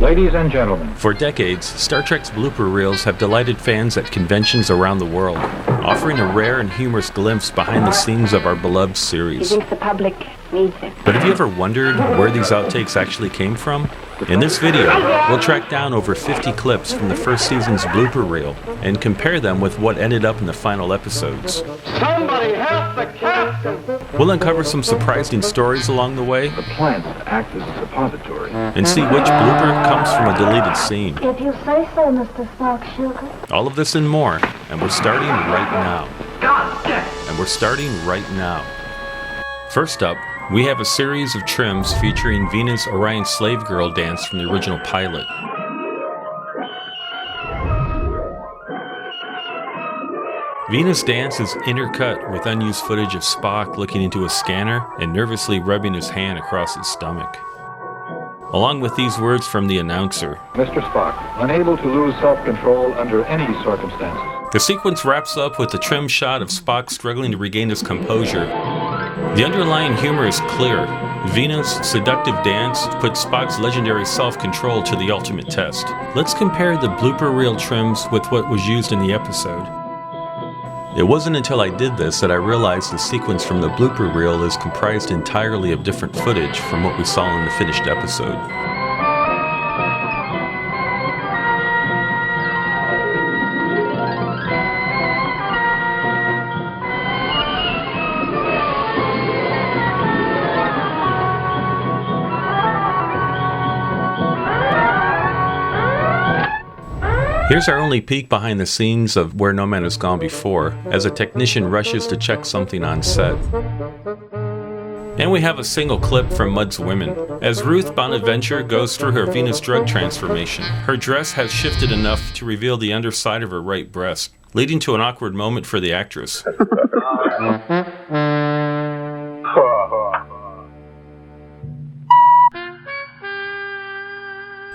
Ladies and gentlemen. For decades, Star Trek's blooper reels have delighted fans at conventions around the world, offering a rare and humorous glimpse behind the scenes of our beloved series. He thinks the public needs it. But have you ever wondered where these outtakes actually came from? In this video, we'll track down over 50 clips from the first season's blooper reel and compare them with what ended up in the final episodes. Somebody help the captain! We'll uncover some surprising stories along the way. The plants act as a suppository. And see which blooper comes from a deleted scene. If you say so, Mr. Spock, sugar. All of this and more, and we're starting right now. God damn! And we're starting right now. First up, we have a series of trims featuring Venus Orion Slave Girl dance from the original pilot. Venus' dance is intercut with unused footage of Spock looking into a scanner and nervously rubbing his hand across his stomach. Along with these words from the announcer. Mr. Spock, unable to lose self-control under any circumstances. The sequence wraps up with a trim shot of Spock struggling to regain his composure. The underlying humor is clear. Venus' seductive dance puts Spock's legendary self-control to the ultimate test. Let's compare the blooper reel trims with what was used in the episode. It wasn't until I did this that I realized the sequence from the blooper reel is comprised entirely of different footage from what we saw in the finished episode. Here's our only peek behind the scenes of Where No Man Has Gone Before, as a technician rushes to check something on set. And we have a single clip from Mud's Women. As Ruth Bonaventure goes through her Venus drug transformation, her dress has shifted enough to reveal the underside of her right breast, leading to an awkward moment for the actress.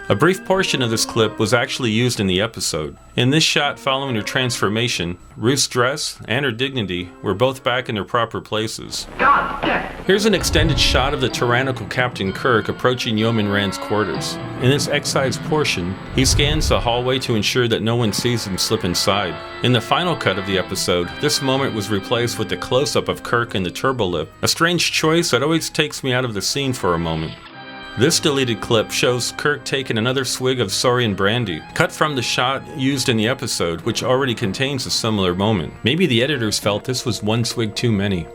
A brief portion of this clip was actually used in the episode. In this shot following her transformation, Ruth's dress and her dignity were both back in their proper places. Here's an extended shot of the tyrannical Captain Kirk approaching Yeoman Rand's quarters. In this excised portion, he scans the hallway to ensure that no one sees him slip inside. In the final cut of the episode, this moment was replaced with a close-up of Kirk in the turbolift, a strange choice that always takes me out of the scene for a moment. This deleted clip shows Kirk taking another swig of Saurian brandy, cut from the shot used in the episode, which already contains a similar moment. Maybe the editors felt this was one swig too many.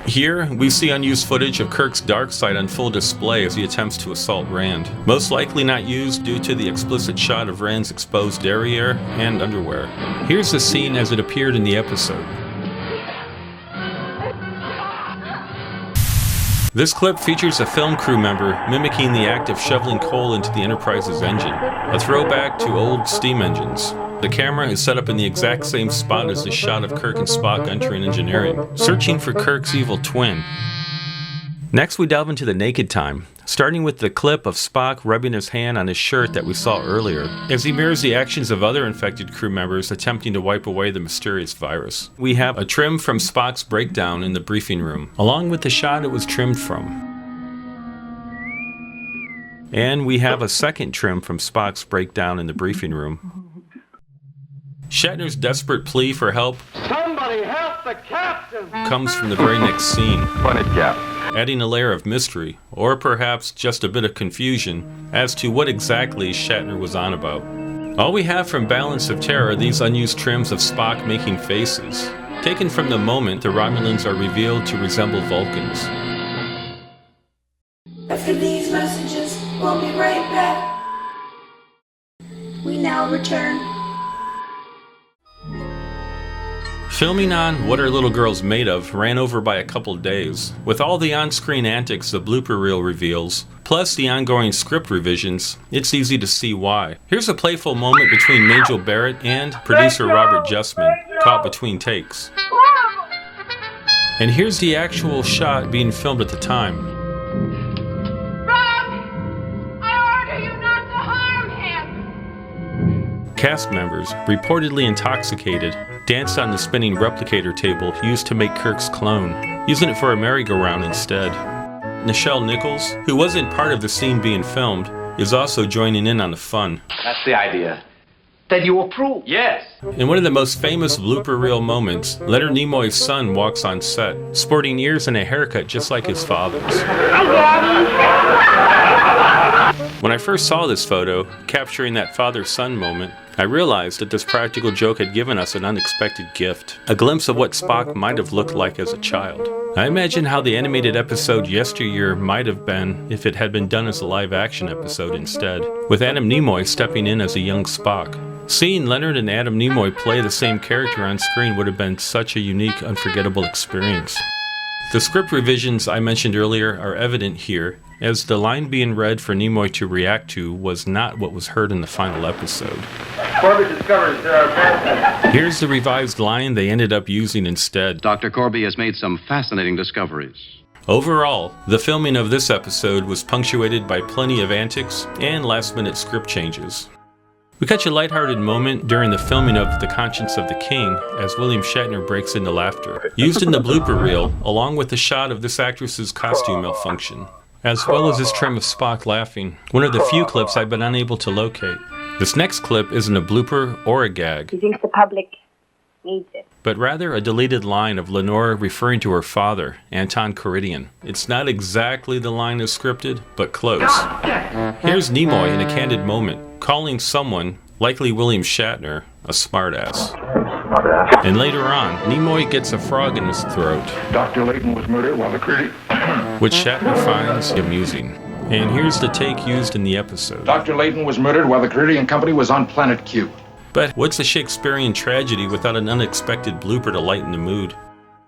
Here, we see unused footage of Kirk's dark side on full display as he attempts to assault Rand. Most likely not used due to the explicit shot of Rand's exposed derriere and underwear. Here's the scene as it appeared in the episode. This clip features a film crew member mimicking the act of shoveling coal into the Enterprise's engine, a throwback to old steam engines. The camera is set up in the exact same spot as the shot of Kirk and Spock entering engineering, searching for Kirk's evil twin. Next, we delve into the naked time, starting with the clip of Spock rubbing his hand on his shirt that we saw earlier, as he mirrors the actions of other infected crew members attempting to wipe away the mysterious virus. We have a trim from Spock's breakdown in the briefing room, along with the shot it was trimmed from. And we have a second trim from Spock's breakdown in the briefing room. Shatner's desperate plea for help Somebody help the captain! comes from the very next scene. Run it, Cap. Adding a layer of mystery, or perhaps just a bit of confusion, as to what exactly Shatner was on about. All we have from Balance of Terror are these unused trims of Spock making faces, taken from the moment the Romulans are revealed to resemble Vulcans. After these messages, we'll be right back. We now return. Filming on What Are Little Girls Made Of ran over by a couple days. With all the on-screen antics the blooper reel reveals, plus the ongoing script revisions, it's easy to see why. Here's a playful moment between Majel Barrett and producer Robert Justman, caught between takes. And here's the actual shot being filmed at the time. Rob! I order you not to harm him! Cast members, reportedly intoxicated, danced on the spinning replicator table used to make Kirk's clone, using it for a merry-go-round instead. Nichelle Nichols, who wasn't part of the scene being filmed, is also joining in on the fun. That's the idea. Then you approve? Yes. In one of the most famous blooper reel moments, Leonard Nimoy's son walks on set, sporting ears and a haircut just like his father's. When I first saw this photo, capturing that father-son moment, I realized that this practical joke had given us an unexpected gift, a glimpse of what Spock might have looked like as a child. I imagine how the animated episode Yesteryear might have been if it had been done as a live-action episode instead, with Adam Nimoy stepping in as a young Spock. Seeing Leonard and Adam Nimoy play the same character on screen would have been such a unique, unforgettable experience. The script revisions I mentioned earlier are evident here, as the line being read for Nimoy to react to was not what was heard in the final episode. Corby discovers there are bad. Here's the revised line they ended up using instead. Dr. Corby has made some fascinating discoveries. Overall, the filming of this episode was punctuated by plenty of antics and last-minute script changes. We catch a lighthearted moment during the filming of The Conscience of the King as William Shatner breaks into laughter, used in the blooper reel, along with the shot of this actress's costume malfunction, as well as this trim of Spock laughing, one of the few clips I've been unable to locate. This next clip isn't a blooper or a gag. He thinks the public needs it. But rather a deleted line of Lenore referring to her father, Anton Caridian. It's not exactly the line as scripted, but close. Here's Nimoy in a candid moment, calling someone, likely William Shatner, a smartass. And later on, Nimoy gets a frog in his throat, Dr. Layton was murdered while the critic... which Shatner finds amusing. And here's the take used in the episode. Dr. Layton was murdered while the Caridian Company was on Planet Q. But what's a Shakespearean tragedy without an unexpected blooper to lighten the mood?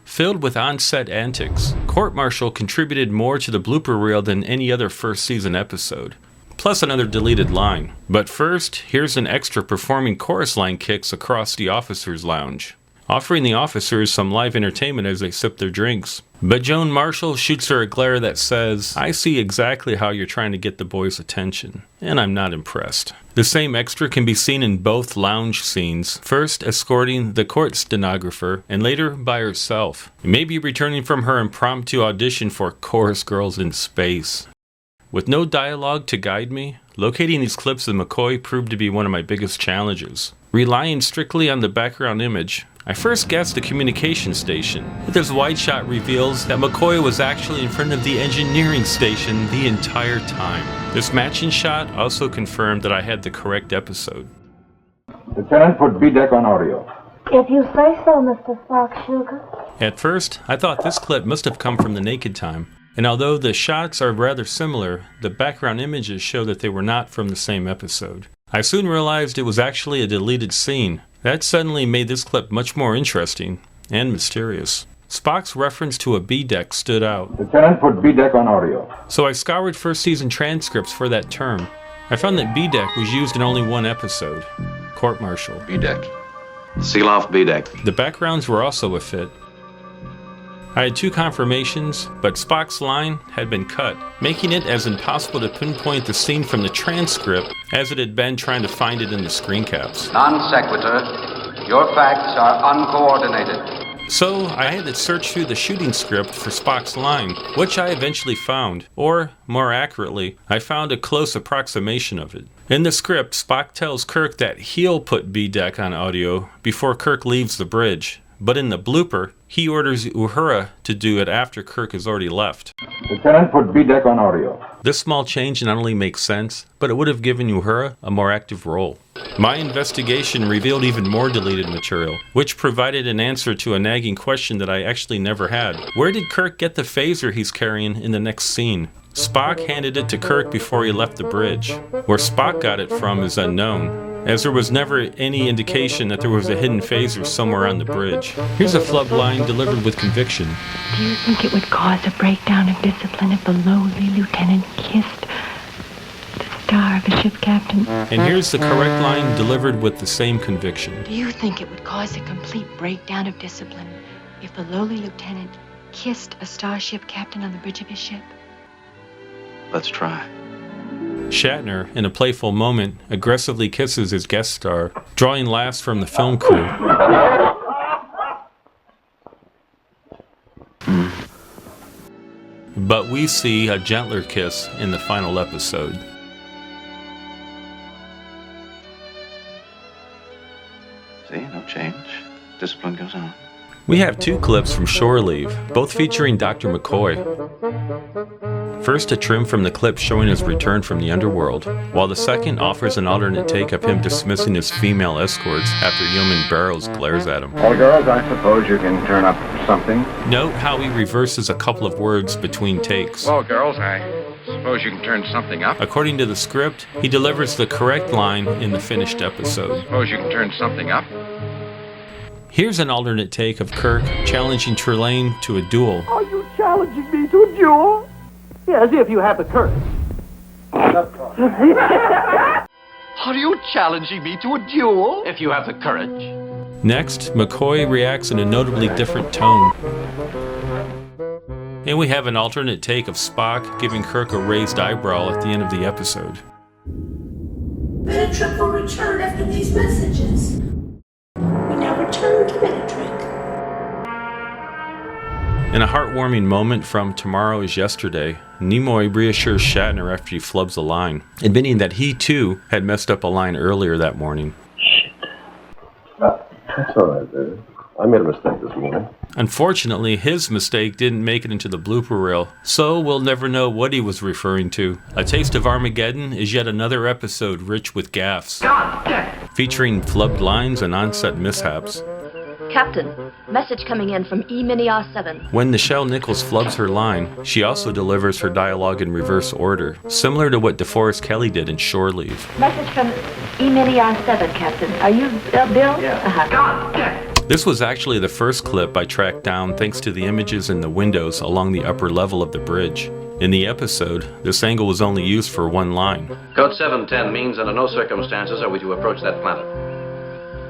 Filled with on-set antics, Court Martial contributed more to the blooper reel than any other first season episode, plus another deleted line. But first, here's an extra performing chorus line kicks across the officers' lounge, offering the officers some live entertainment as they sip their drinks. But Joan Marshall shoots her a glare that says, "I see exactly how you're trying to get the boys' attention, and I'm not impressed." The same extra can be seen in both lounge scenes, first escorting the court stenographer, and later by herself, maybe returning from her impromptu audition for Chorus Girls in Space. With no dialogue to guide me, locating these clips of McCoy proved to be one of my biggest challenges. Relying strictly on the background image, I first guessed the communication station, but this wide shot reveals that McCoy was actually in front of the engineering station the entire time. This matching shot also confirmed that I had the correct episode. Lieutenant, put B-deck on audio. If you say so, Mr. Spock, sugar. At first, I thought this clip must have come from the Naked Time, and although the shots are rather similar, the background images show that they were not from the same episode. I soon realized it was actually a deleted scene. That suddenly made this clip much more interesting and mysterious. Spock's reference to a B-deck stood out. Lieutenant, put B-deck on audio. So I scoured first season transcripts for that term. I found that B-deck was used in only one episode, Court Martial. B-deck. Seal off B-deck. The backgrounds were also a fit. I had two confirmations, but Spock's line had been cut, making it as impossible to pinpoint the scene from the transcript as it had been trying to find it in the screen caps. Non sequitur. Your facts are uncoordinated. So I had to search through the shooting script for Spock's line, which I eventually found, or more accurately, I found a close approximation of it. In the script, Spock tells Kirk that he'll put B-deck on audio before Kirk leaves the bridge. But in the blooper, he orders Uhura to do it after Kirk has already left. Lieutenant, put B-deck on audio. This small change not only makes sense, but it would have given Uhura a more active role. My investigation revealed even more deleted material, which provided an answer to a nagging question that I actually never had. Where did Kirk get the phaser he's carrying in the next scene? Spock handed it to Kirk before he left the bridge. Where Spock got it from is unknown, as there was never any indication that there was a hidden phaser somewhere on the bridge. Here's a flub line delivered with conviction. Do you think it would cause a breakdown of discipline if the lowly lieutenant kissed the star of a ship captain? And here's the correct line delivered with the same conviction. Do you think it would cause a complete breakdown of discipline if the lowly lieutenant kissed a starship captain on the bridge of his ship? Let's try. Shatner, in a playful moment, aggressively kisses his guest star, drawing laughs from the film crew. But we see a gentler kiss in the final episode. See, no change. Discipline goes on. We have two clips from Shore Leave, both featuring Dr. McCoy. First, a trim from the clip showing his return from the underworld, while the second offers an alternate take of him dismissing his female escorts after Yeoman Barrows glares at him. Well, girls, I suppose you can turn up something. Note how he reverses a couple of words between takes. Well, girls, I suppose you can turn something up. According to the script, he delivers the correct line in the finished episode. Suppose you can turn something up. Here's an alternate take of Kirk challenging Trelane to a duel. Are you challenging me to a duel? Yes, if you have the courage. Are you challenging me to a duel? If you have the courage. Next, McCoy reacts in a notably different tone. And we have an alternate take of Spock giving Kirk a raised eyebrow at the end of the episode. Benetrick will return after these messages. We now return to Benetrick. In a heartwarming moment from Tomorrow is Yesterday, Nimoy reassures Shatner after he flubs a line, admitting that he too had messed up a line earlier that morning. Shit. That's alright, baby. I made a mistake this morning. Unfortunately, his mistake didn't make it into the blooper reel, so we'll never know what he was referring to. A Taste of Armageddon is yet another episode rich with gaffes, featuring flubbed lines and on-set mishaps. Captain, message coming in from E-Mini-R7. When Nichelle Nichols flubs her line, she also delivers her dialogue in reverse order, similar to what DeForest Kelley did in Shore Leave. Message from E-Mini-R7, Captain. Are you Bill? Yeah. This was actually the first clip I tracked down thanks to the images in the windows along the upper level of the bridge. In the episode, this angle was only used for one line. Code 710 means under no circumstances are we to approach that planet.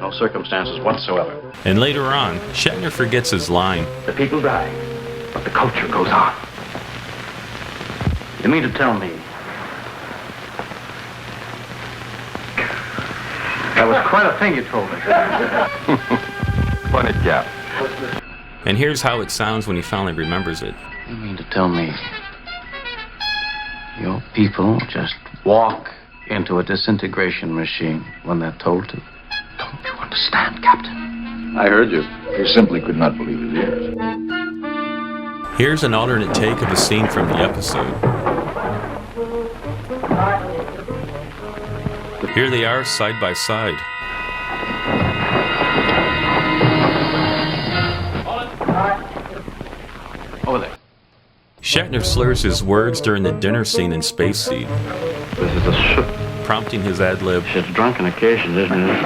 No circumstances whatsoever. And later on, Shatner forgets his line. The people die, but the culture goes on. You mean to tell me that was quite a thing you told me? Funny gap. And here's how it sounds when he finally remembers it. You mean to tell me your people just walk into a disintegration machine when they're told to? Don't you understand, Captain? I heard you. He simply could not believe his ears. Here's an alternate take of a scene from the episode. Here they are, side by side. Over there. Shatner slurs his words during the dinner scene in Space Seed, This is a ship. prompting his ad-lib. It's drunken occasions, isn't it?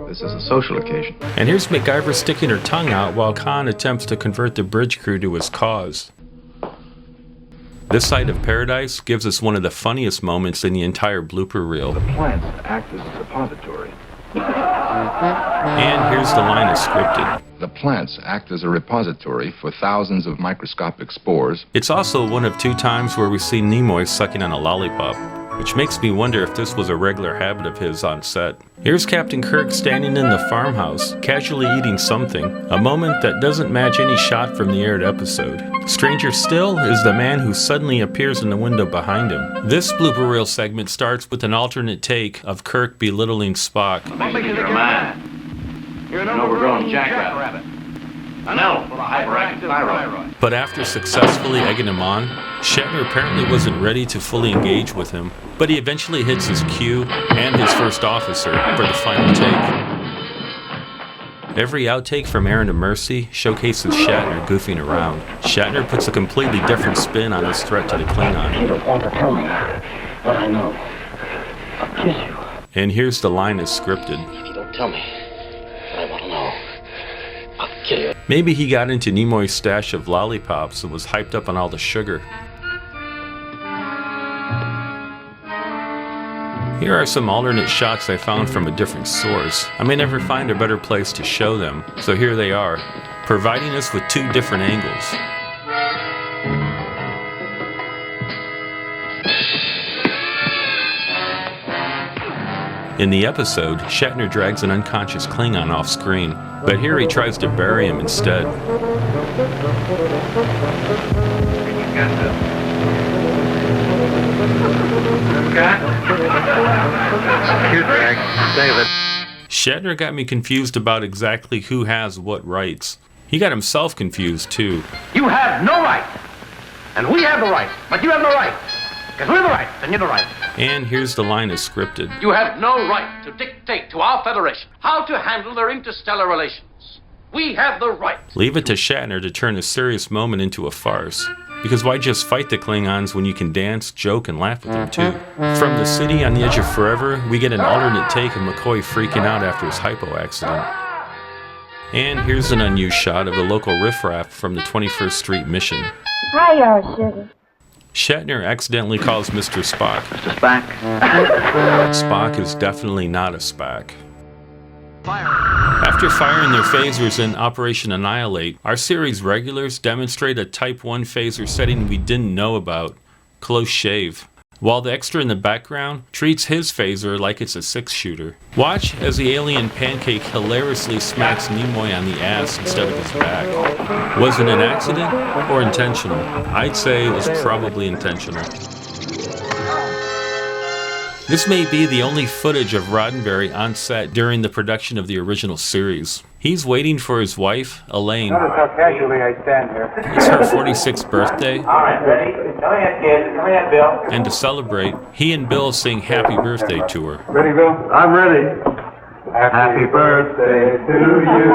This is a social occasion. And here's MacGyver sticking her tongue out while Khan attempts to convert the bridge crew to his cause. This side of paradise gives us one of the funniest moments in the entire blooper reel. The plants act as a suppository. And here's the line as scripted. The plants act as a repository for thousands of microscopic spores. It's also one of two times where we see Nimoy sucking on a lollipop, which makes me wonder if this was a regular habit of his on set. Here's Captain Kirk standing in the farmhouse, casually eating something, a moment that doesn't match any shot from the aired episode. Stranger still is the man who suddenly appears in the window behind him. This blooper reel segment starts with an alternate take of Kirk belittling Spock. You're a man. You're an overgrown jackrabbit. An elf with a hyperactive thyroid. But after successfully egging him on, Shatner apparently wasn't ready to fully engage with him, but he eventually hits his cue and his first officer for the final take. Every outtake from Errand of Mercy showcases Shatner goofing around. Shatner puts a completely different spin on his threat to the Klingon. You don't want to tell me, but I know. I'll kiss you. And here's the line as scripted. If you don't tell me, I want to know. I'll kill you. Maybe he got into Nimoy's stash of lollipops and was hyped up on all the sugar. Here are some alternate shots I found from a different source. I may never find a better place to show them, so here they are, providing us with two different angles. In the episode, Shatner drags an unconscious Klingon off screen, but here he tries to bury him instead. Shatner got me confused about exactly who has what rights. He got himself confused too. You have no right, and we have the right, but you have no right. Because we're the right, and you're the right. And here's the line as scripted. You have no right to dictate to our Federation how to handle their interstellar relations. We have the right. Leave it to Shatner to turn a serious moment into a farce. Because why just fight the Klingons when you can dance, joke, and laugh with them too? From the city on the edge of forever, we get an alternate take of McCoy freaking out after his hypo accident. And here's an unused shot of the local riffraff from the 21st Street mission. Hi, sugar. Shatner accidentally calls Mr. Spock. Mr. Spock? Spock is definitely not a Spock. After firing their phasers in Operation Annihilate, our series regulars demonstrate a Type 1 phaser setting we didn't know about, close shave, while the extra in the background treats his phaser like it's a 6-shooter. Watch as the alien pancake hilariously smacks Nimoy on the ass instead of his back. Was it an accident or intentional? I'd say it was probably intentional. This may be the only footage of Roddenberry on set during the production of the original series. He's waiting for his wife, Elaine. Notice how casually I stand here. It's her 46th birthday. All right, ready? Come ahead, kids. Come ahead, Bill. And to celebrate, he and Bill sing Happy Birthday to her. Ready, Bill? I'm ready. Happy birthday to you.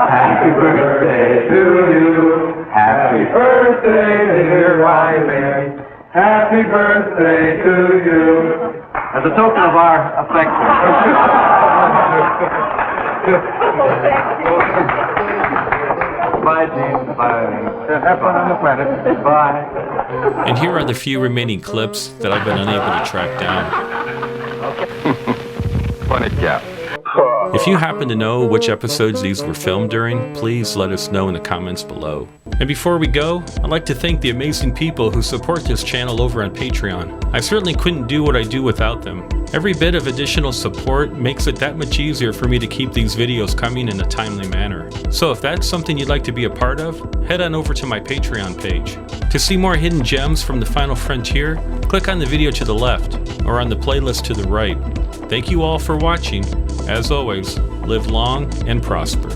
Happy birthday to you. Happy birthday, dear Riley. Happy birthday to you. As a token of our affection. Bye, Gene. Bye. Have fun on the planet. Bye. And here are the few remaining clips that I've been unable to track down. Funny cap. If you happen to know which episodes these were filmed during, please let us know in the comments below. And before we go, I'd like to thank the amazing people who support this channel over on Patreon. I certainly couldn't do what I do without them. Every bit of additional support makes it that much easier for me to keep these videos coming in a timely manner. So if that's something you'd like to be a part of, head on over to my Patreon page. To see more hidden gems from the Final Frontier, click on the video to the left, or on the playlist to the right. Thank you all for watching. As always, live long and prosper.